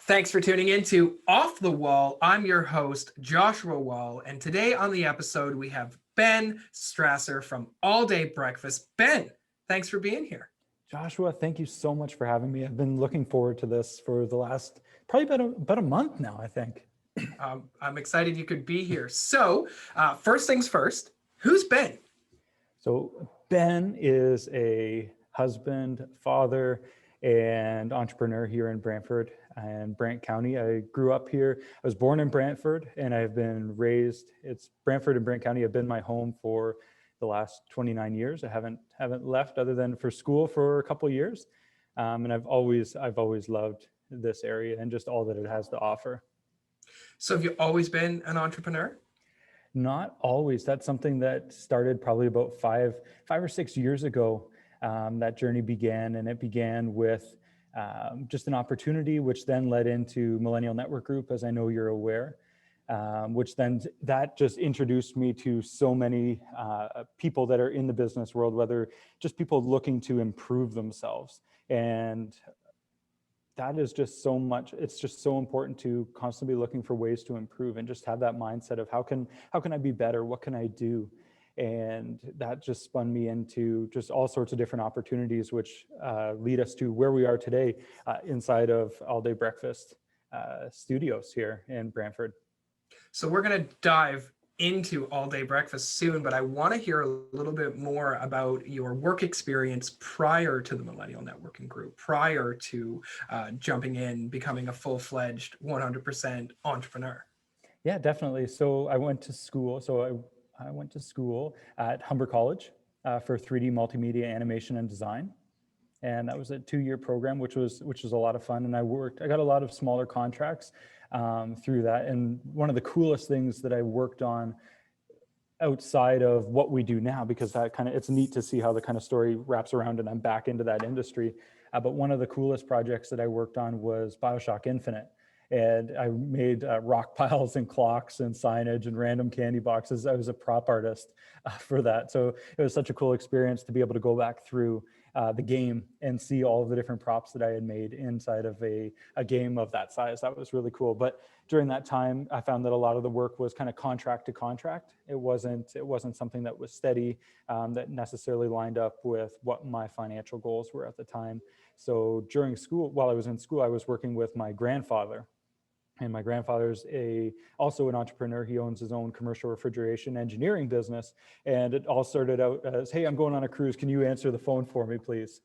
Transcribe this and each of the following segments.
Thanks for tuning in to Off the Wall. I'm your host, Joshua Wall, and today on the episode we have Ben Strasser from All Day Breakfast. Ben, thanks for being here. Joshua, thank you so much for having me. I've been looking forward to this for the last probably about a month now, I think. I'm excited you could be here. So, first things first, who's Ben? So Ben is a husband, father, and entrepreneur here in Brantford and Brant County. I grew up here. I was born in Brantford, and I've been raised. It's Brantford and Brant County have been my home for the last 29 years. I haven't left other than for school for a couple of years, and I've always loved this area and just all that it has to offer. So, have you always been an entrepreneur? Not always. That's something that started probably about five or 6 years ago. That journey began, and it began with just an opportunity, which then led into Millennial Network Group, as I know you're aware, which then that just introduced me to so many people that are in the business world, whether just people looking to improve themselves. And that is just so much. It's just so important to constantly be looking for ways to improve and just have that mindset of how can I be better? What can I do? And that just spun me into just all sorts of different opportunities, which lead us to where we are today inside of All Day Breakfast studios here in Brantford. So we're going to dive into All Day Breakfast soon, but I want to hear a little bit more about your work experience prior to the Millennial Networking Group, prior to jumping in, becoming a full-fledged 100% entrepreneur. Yeah, definitely. So I went to school. I went to school at Humber College for 3D multimedia animation and design. And that was a 2-year program, which was a lot of fun. And I got a lot of smaller contracts through that. And one of the coolest things that I worked on outside of what we do now, because it's neat to see how the kind of story wraps around and I'm back into that industry. But one of the coolest projects that I worked on was BioShock Infinite. And I made rock piles and clocks and signage and random candy boxes. I was a prop artist for that. So it was such a cool experience to be able to go back through the game and see all of the different props that I had made inside of a game of that size. That was really cool. But during that time, I found that a lot of the work was kind of contract to contract. It wasn't something that was steady, that necessarily lined up with what my financial goals were at the time. So during school, while I was in school, I was working with my grandfather. And my grandfather's also an entrepreneur. He owns his own commercial refrigeration engineering business. And it all started out as, hey, I'm going on a cruise. Can you answer the phone for me, please?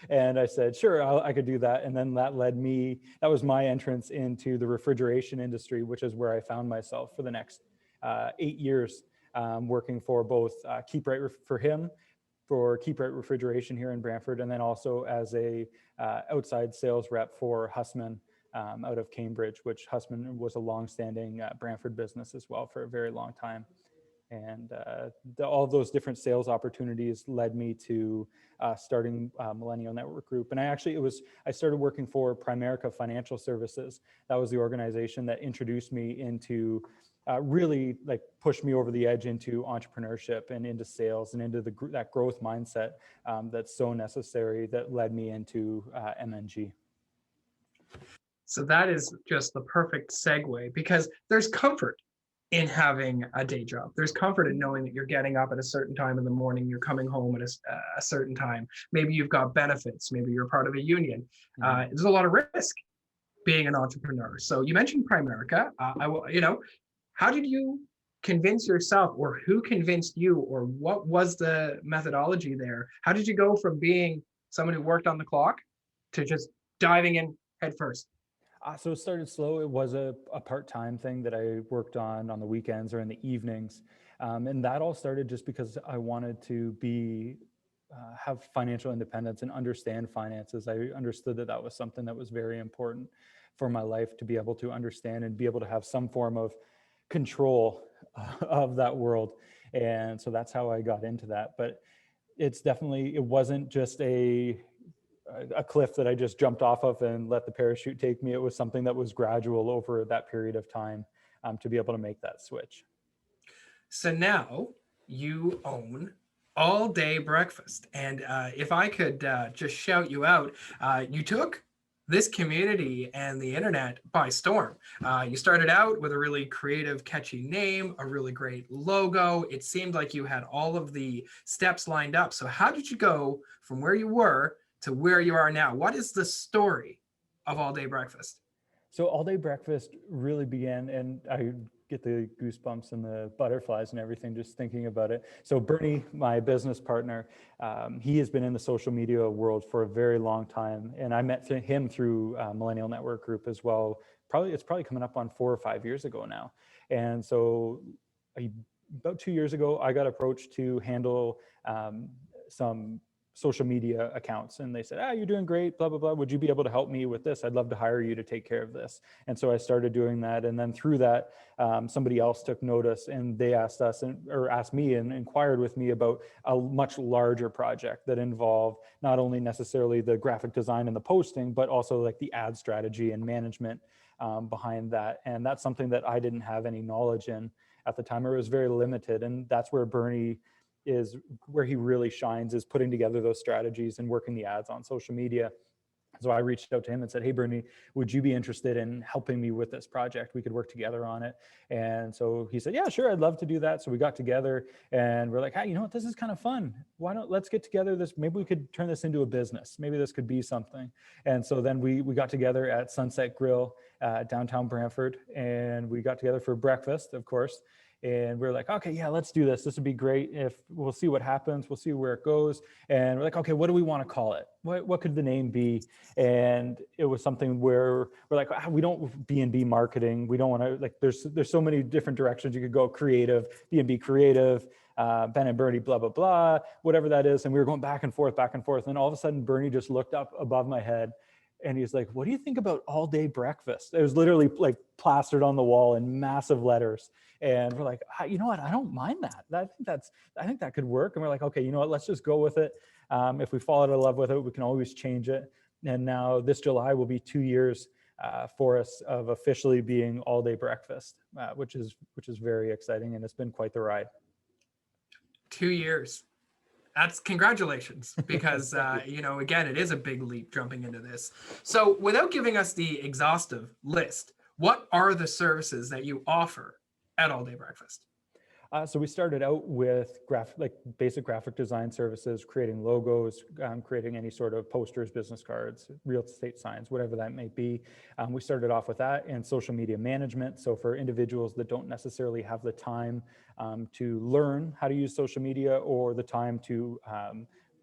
And I said, sure, I could do that. And then that was my entrance into the refrigeration industry, which is where I found myself for the next 8 years, working for both Keep Right for him, for Keep Right Refrigeration here in Brantford, and then also as a outside sales rep for Hussman, out of Cambridge, which Hussman was a long-standing Brantford business as well for a very long time. And all of those different sales opportunities led me to starting Millennial Network Group. And I started working for Primerica Financial Services. That was the organization that introduced me into really pushed me over the edge into entrepreneurship and into sales and into that growth mindset that's so necessary, that led me into MNG. So that is just the perfect segue, because there's comfort in having a day job. There's comfort in knowing that you're getting up at a certain time in the morning, you're coming home at a certain time. Maybe you've got benefits, maybe you're part of a union. There's a lot of risk being an entrepreneur. So you mentioned Primerica. How did you convince yourself, or who convinced you, or what was the methodology there? How did you go from being someone who worked on the clock to just diving in head first? So it started slow. It was a part-time thing that I worked on the weekends or in the evenings. And that all started just because I wanted to have financial independence and understand finances. I understood that was something that was very important for my life, to be able to understand and be able to have some form of control of that world. And so that's how I got into that. But it wasn't just a cliff that I just jumped off of and let the parachute take me. It was something that was gradual over that period of time to be able to make that switch. So now you own All Day Breakfast. And if I could just shout you out, you took this community and the internet by storm. You started out with a really creative, catchy name, a really great logo. It seemed like you had all of the steps lined up. So how did you go from where you were to where you are now? What is the story of All Day Breakfast? So All Day Breakfast really began, and I get the goosebumps and the butterflies and everything just thinking about it. So Bernie, my business partner, he has been in the social media world for a very long time, and I met him through Millennial Network Group as well. It's probably coming up on 4 or 5 years ago now. And so about 2 years ago, I got approached to handle some social media accounts, and they said, you're doing great, blah, blah, blah. Would you be able to help me with this? I'd love to hire you to take care of this. And so I started doing that. And then through that, somebody else took notice, and they asked me and inquired with me about a much larger project that involved not only necessarily the graphic design and the posting, but also like the ad strategy and management behind that. And that's something that I didn't have any knowledge in at the time, or it was very limited. And that's where Bernie is where he really shines, is putting together those strategies and working the ads on social media. So I reached out to him and said, hey, Bernie, would you be interested in helping me with this project? We could work together on it. And so he said, yeah, sure, I'd love to do that. So we got together and we're like, hey, you know what, this is kind of fun. Let's get together maybe we could turn this into a business. Maybe this could be something. And so then we got together at Sunset Grill, downtown Brantford, and we got together for breakfast, of course. And we're like, okay, yeah, let's do this. This would be great. If we'll see what happens, we'll see where it goes. And we're like, okay, what do we want to call it? What could the name be? And it was something where we're like, we don't B&B marketing. We don't want to, like, there's so many different directions you could go. Creative, B&B creative, Ben and Bernie, blah, blah, blah, whatever that is. And we were going back and forth. And then all of a sudden, Bernie just looked up above my head. And he's like, what do you think about All Day Breakfast? It was literally like plastered on the wall in massive letters. And we're like, you know what? I don't mind that. I think that could work. And we're like, okay, you know what? Let's just go with it. If we fall out of love with it, we can always change it. And now this July will be 2 years for us of officially being All Day Breakfast, which is very exciting. And it's been quite the ride. 2 years. That's congratulations, because, again, it is a big leap jumping into this. So without giving us the exhaustive list, what are the services that you offer at All Day Breakfast? So we started out with basic graphic design services, creating logos, creating any sort of posters, business cards, real estate signs, whatever that may be. We started off with that, and social media management. So for individuals that don't necessarily have the time to learn how to use social media, or the time to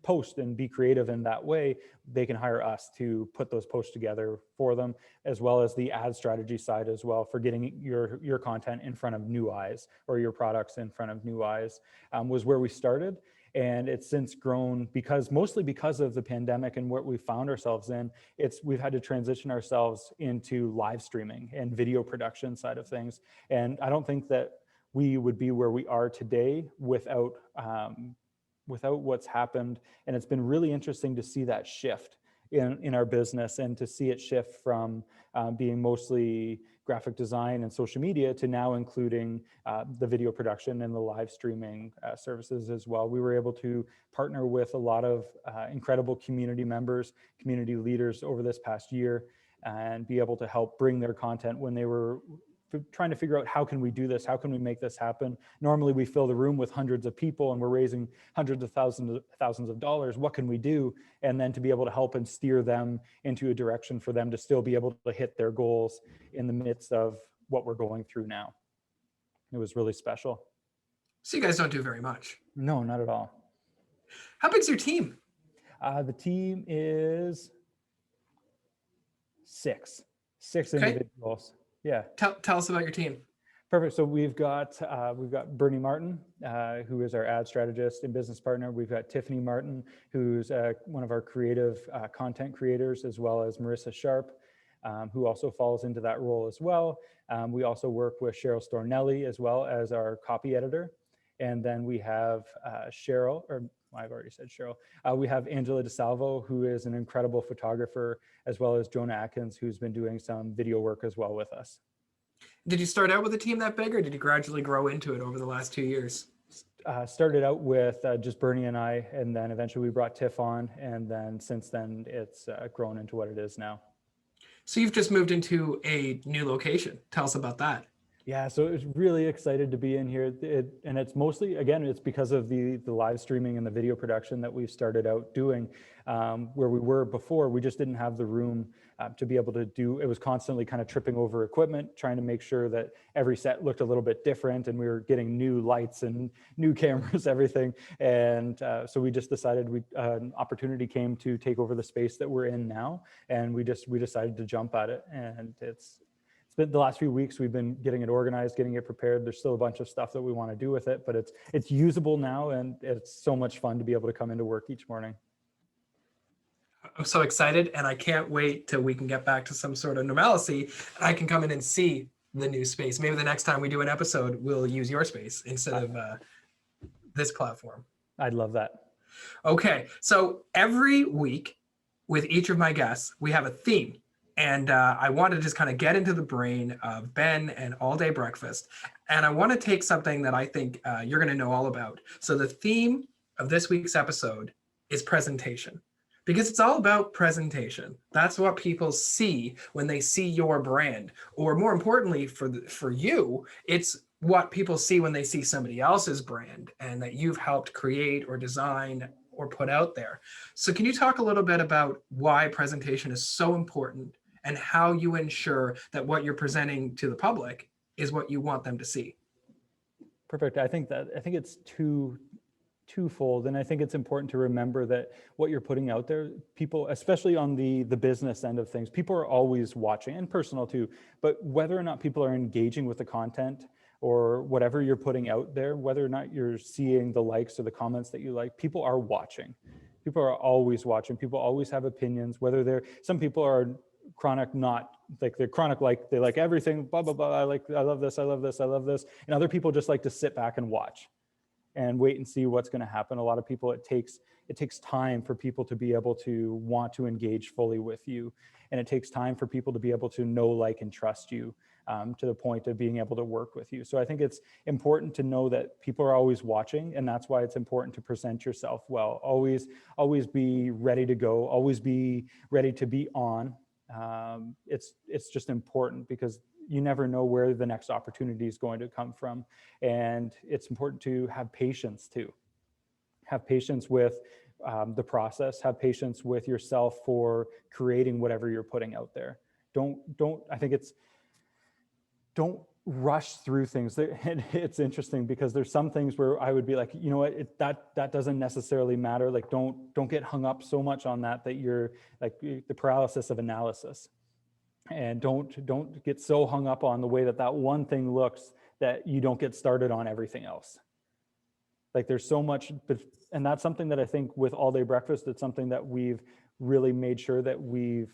post and be creative in that way, they can hire us to put those posts together for them, as well as the ad strategy side as well, for getting your content in front of new eyes, or your products in front of new eyes, was where we started. And it's since grown mostly because of the pandemic and what we found ourselves in. We've had to transition ourselves into live streaming and video production side of things. And I don't think that we would be where we are today without what's happened. And it's been really interesting to see that shift in our business, and to see it shift from being mostly graphic design and social media to now including the video production and the live streaming services as well. We were able to partner with a lot of incredible community members, community leaders over this past year, and be able to help bring their content when they were trying to figure out, how can we do this? How can we make this happen? Normally we fill the room with hundreds of people and we're raising hundreds of thousands of dollars. What can we do? And then to be able to help and steer them into a direction for them to still be able to hit their goals in the midst of what we're going through now. It was really special. So you guys don't do very much. No, not at all. How big's your team? The team is six Okay. individuals. Yeah. Tell us about your team. Perfect. So we've got Bernie Martin, who is our ad strategist and business partner. We've got Tiffany Martin, who's one of our creative content creators, as well as Marissa Sharp, who also falls into that role as well. We also work with Cheryl Stornelli as well as our copy editor. And then we have Cheryl, or I've already said Cheryl. We have Angela DeSalvo, who is an incredible photographer, as well as Jonah Atkins, who's been doing some video work as well with us. Did you start out with a team that big, or did you gradually grow into it over the last 2 years? Started out with just Bernie and I, and then eventually we brought Tiff on, and then since then it's grown into what it is now. So you've just moved into a new location. Tell us about that. Yeah, so it's really excited to be in here. And it's mostly, again, it's because of the live streaming and the video production that we've started out doing. Where we were before, we just didn't have the room to be able to do, it was constantly kind of tripping over equipment, trying to make sure that every set looked a little bit different, and we were getting new lights and new cameras, everything. And so we just decided an opportunity came to take over the space that we're in now. And we decided to jump at it. And it's been the last few weeks, we've been getting it organized, getting it prepared. There's still a bunch of stuff that we want to do with it, but it's usable now, and it's so much fun to be able to come into work each morning. I'm so excited, and I can't wait till we can get back to some sort of normalcy and I can come in and see the new space. Maybe the next time we do an episode, we'll use your space instead of this platform. I'd love that. Okay, so every week with each of my guests, we have a theme. And I want to just kind of get into the brain of Ben and All Day Breakfast. And I want to take something that I think you're going to know all about. So the theme of this week's episode is presentation, because it's all about presentation. That's what people see when they see your brand, or more importantly for you, it's what people see when they see somebody else's brand and that you've helped create or design or put out there. So can you talk a little bit about why presentation is so important and how you ensure that what you're presenting to the public is what you want them to see? Perfect. I think it's twofold. And I think it's important to remember that what you're putting out there, people, especially on the business end of things, people are always watching, and personal too, but whether or not people are engaging with the content or whatever you're putting out there, whether or not you're seeing the likes or the comments that you like, people are watching. People are always watching. People always have opinions, some people are chronic, not like they're chronic, like they like everything, blah, blah, blah. I love this. I love this. I love this. And other people just like to sit back and watch and wait and see what's going to happen. A lot of people, it takes time for people to be able to want to engage fully with you. And it takes time for people to be able to know, like, and trust you to the point of being able to work with you. So I think it's important to know that people are always watching, and that's why it's important to present yourself well. Always be ready to go, always be ready to be on. It's just important because you never know where the next opportunity is going to come from. And it's important to have patience too. Have patience with the process, have patience with yourself for creating whatever you're putting out there. Don't rush through things. And it's interesting because there's some things where I would be like, you know what, that doesn't necessarily matter. Like, don't get hung up so much on that you're like the paralysis of analysis. And don't get so hung up on the way that one thing looks that you don't get started on everything else. Like, there's so much, and that's something that I think with All Day Breakfast, it's something that we've really made sure that we've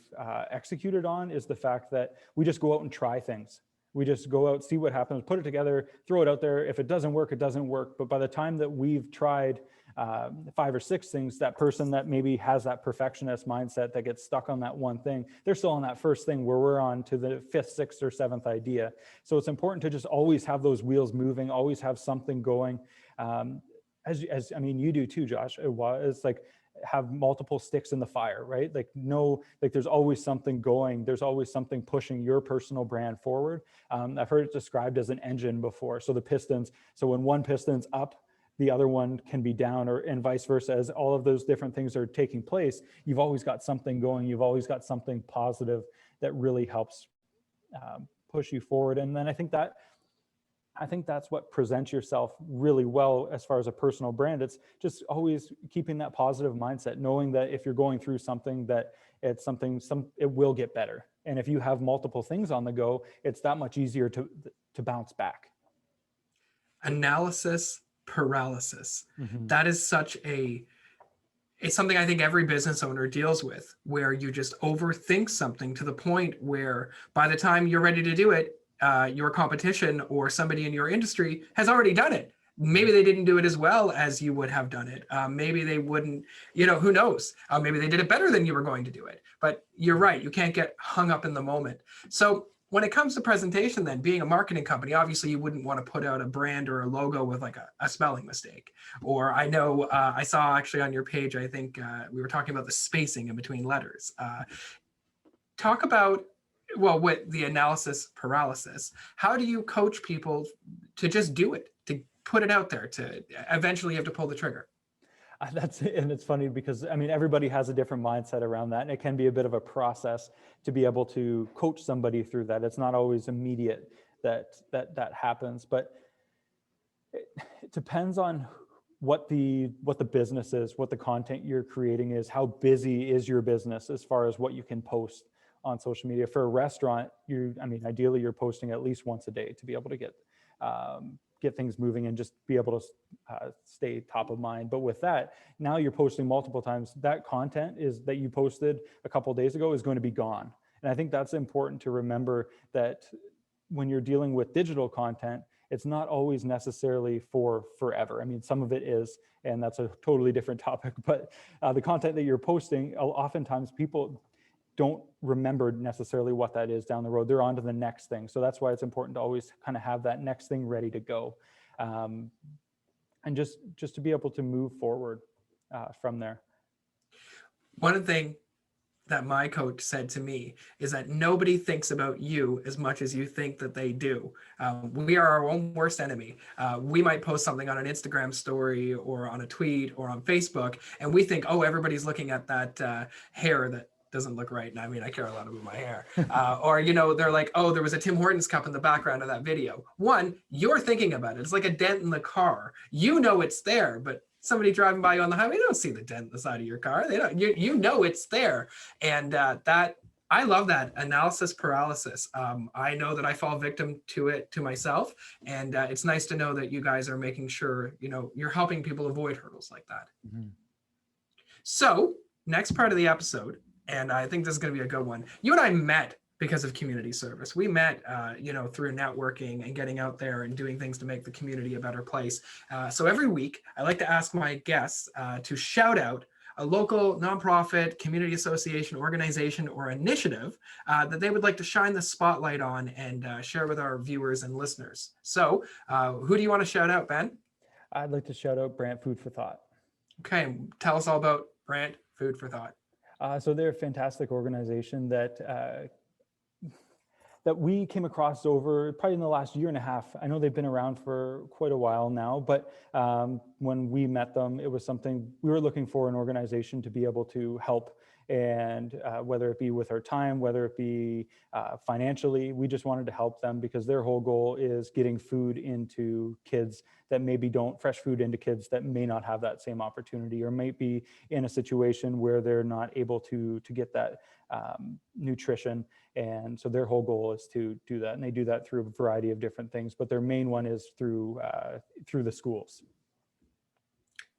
executed on, is the fact that we just go out and try things. We just go out, see what happens, put it together, throw it out there. If it doesn't work, it doesn't work. But by the time that we've tried 5 or 6 things, that person that maybe has that perfectionist mindset that gets stuck on that one thing, they're still on that first thing where we're on to the 5th, 6th, or 7th idea. So it's important to just always have those wheels moving, always have something going. As I mean, you do too, Josh. It's like, have multiple sticks in the fire, right? Like, there's always something going. There's always something pushing your personal brand forward. I've heard it described as an engine before. So the pistons, so when one piston's up, the other one can be down, and vice versa. As all of those different things are taking place, you've always got something going. You've always got something positive that really helps push you forward. And then I think that's what presents yourself really well as far as a personal brand. It's just always keeping that positive mindset, knowing that if you're going through something, that it's it will get better. And if you have multiple things on the go, it's that much easier to bounce back. Analysis paralysis. Mm-hmm. That is it's something I think every business owner deals with, where you just overthink something to the point where by the time you're ready to do it, your competition or somebody in your industry has already done it. Maybe they didn't do it as well as you would have done it. Maybe they wouldn't, who knows? Maybe they did it better than you were going to do it. But you're right, you can't get hung up in the moment. So when it comes to presentation, then, being a marketing company, obviously you wouldn't want to put out a brand or a logo with like a spelling mistake. Or I know I saw actually on your page, I think we were talking about the spacing in between letters. Talk about well, with the analysis paralysis, how do you coach people to just do it, to put it out there, to eventually you have to pull the trigger? And it's funny because I mean, everybody has a different mindset around that, and it can be a bit of a process to be able to coach somebody through that. It's not always immediate that happens, but it depends on what the business is, what the content you're creating is, how busy is your business as far as what you can post on social media. For a restaurant, I mean, ideally you're posting at least once a day to be able to get things moving and just be able to stay top of mind. But with that, now you're posting multiple times. That content that you posted a couple of days ago is going to be gone. And I think that's important to remember, that when you're dealing with digital content, it's not always necessarily for forever. I mean, some of it is, and that's a totally different topic, but the content that you're posting, oftentimes people don't remember necessarily what that is down the road. They're on to the next thing. So that's why it's important to always kind of have that next thing ready to go. And just to be able to move forward from there. One thing that my coach said to me is that nobody thinks about you as much as you think that they do. We are our own worst enemy. We might post something on an Instagram story or on a tweet or on Facebook, and we think, oh, everybody's looking at that hair that doesn't look right. And I mean, I care a lot about my hair. Or, you know, they're like, oh, there was a Tim Hortons cup in the background of that video. One, you're thinking about it. It's like a dent in the car. You know it's there, but somebody driving by you on the highway, they don't see the dent in the side of your car. They don't. You know it's there, and that I love that analysis paralysis. I know that I fall victim to it to myself, and it's nice to know that you guys are making sure you're helping people avoid hurdles like that. Mm-hmm. So next part of the episode, and I think this is going to be a good one. You and I met because of community service. We met, through networking and getting out there and doing things to make the community a better place. So every week, I like to ask my guests to shout out a local nonprofit, community association, organization, or initiative that they would like to shine the spotlight on and share with our viewers and listeners. So who do you want to shout out, Ben? I'd like to shout out Brant Food For Thought. Okay, tell us all about Brant Food For Thought. So they're a fantastic organization that we came across over probably in the last year and a half. I know they've been around for quite a while now, but when we met them, it was something we were looking for, an organization to be able to help, and whether it be with our time, whether it be financially, we just wanted to help them because their whole goal is getting food into kids that maybe fresh food into kids that may not have that same opportunity, or might be in a situation where they're not able to get that nutrition. And so their whole goal is to do that. And they do that through a variety of different things, but their main one is through the schools.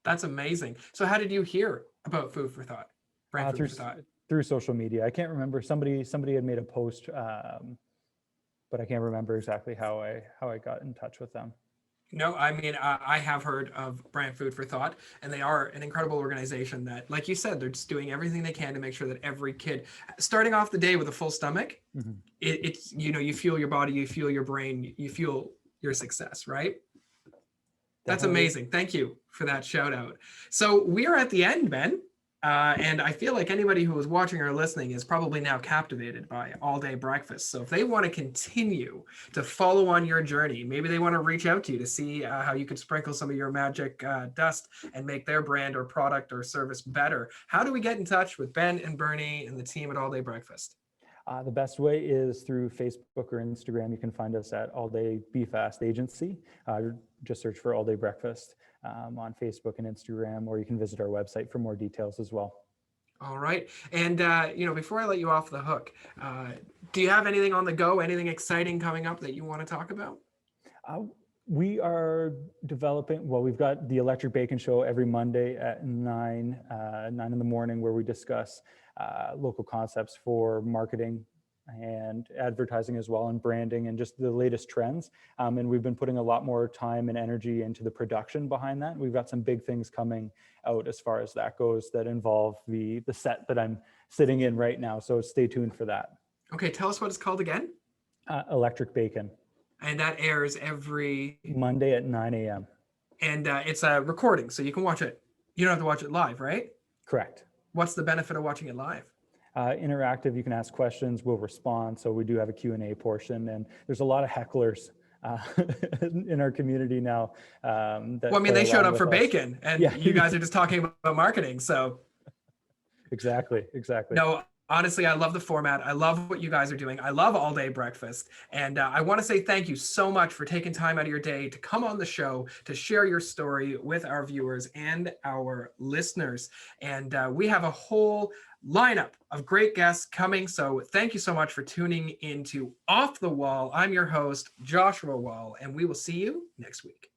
That's amazing. So how did you hear about Food For Thought? Brant Food For Thought. Through social media. I can't remember. Somebody had made a post, but I can't remember exactly how I got in touch with them. No, I mean, I have heard of Brant Food For Thought, and they are an incredible organization that, like you said, they're just doing everything they can to make sure that every kid, starting off the day with a full stomach, Mm-hmm. it's, you fuel your body, you fuel your brain, you fuel your success, right? That's amazing. Thank you for that shout out. So we are at the end, Ben. And I feel like anybody who is watching or listening is probably now captivated by All Day Breakfast. So if they want to continue to follow on your journey, maybe they want to reach out to you to see how you could sprinkle some of your magic dust and make their brand or product or service better. How do we get in touch with Ben and Bernie and the team at All Day Breakfast? The best way is through Facebook or Instagram. You can find us at All Day Be Fast Agency. Just search for All Day Breakfast on Facebook and Instagram, or you can visit our website for more details as well. All right. And, before I let you off the hook, do you have anything on the go, anything exciting coming up that you want to talk about? We are developing, we've got the Electric Bacon Show every Monday at 9 in the morning, where we discuss local concepts for marketing and advertising as well, and branding, and just the latest trends. And we've been putting a lot more time and energy into the production behind that. We've got some big things coming out as far as that goes that involve the set that I'm sitting in right now. So stay tuned for that. Okay, tell us what it's called again. Electric Bacon. And that airs every Monday at 9 a.m. And it's a recording, so you can watch it. You don't have to watch it live, right? Correct. What's the benefit of watching it live? interactive. You can ask questions, we'll respond. So we do have a Q&A portion, and there's a lot of hecklers in our community now. Well, I mean, they showed up for bacon, and you guys are just talking about marketing. So exactly. no, honestly, I love the format. I love what you guys are doing. I love all day breakfast. And I want to say thank you so much for taking time out of your day to come on the show, to share your story with our viewers and our listeners. And we have a whole lineup of great guests coming. So thank you so much for tuning into Off the Wall. I'm your host, Joshua Wall, and we will see you next week.